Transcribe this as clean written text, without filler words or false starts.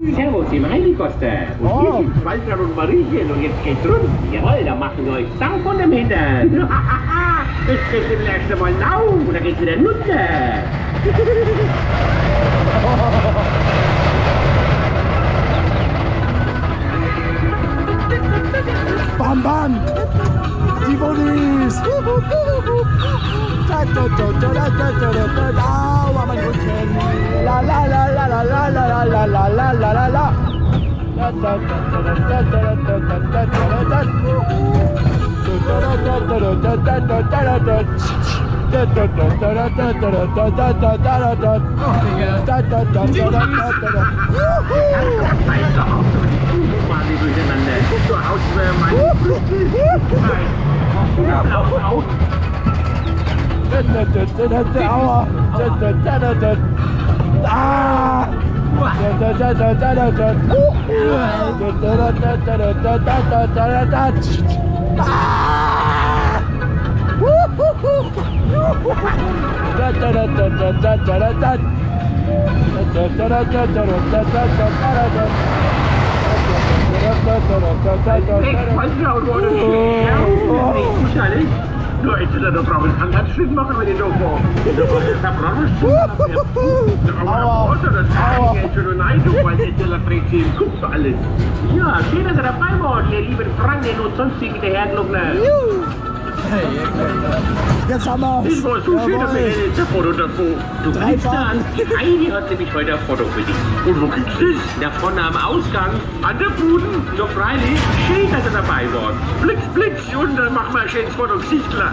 Servus, im Heidi Coaster. Und hier sind Waltraud und Mariechen und jetzt geht's rund. Jawohl, da machen wir euch Sau von dem Hintern. Das trifft im ersten Mal Nau und dann geht's wieder runter. Bam, bam! Die Bunnies! Aua, mein Hundchen! La la la la la la la la la la la la la. Quasi durcheinander. So aus mein Auf. Aua! Ah! Nur jetzt will er doch drauf einen Handschnitt machen, wenn ich doch vor. Da brauchst du aber das sage ich jetzt schon nein, du, weil jetzt will er dreht sich im Kopf alles. Ja, schön, dass ihr dabei wart, ihr lieben Franken und sonstigen Herrglockner. Jetzt haben wir's! Das war so schön, dass wir jetzt ein Foto davor. Du greifst da an, die Heidi hat nämlich heute ein Foto für dich. Und wo gibt's das? Da vorne am Ausgang, an der Buden. Ja, freilich, schön, dass ihr dabei wart. Blitz, blitz, und dann machen wir ein schönes Foto, Gesichtler.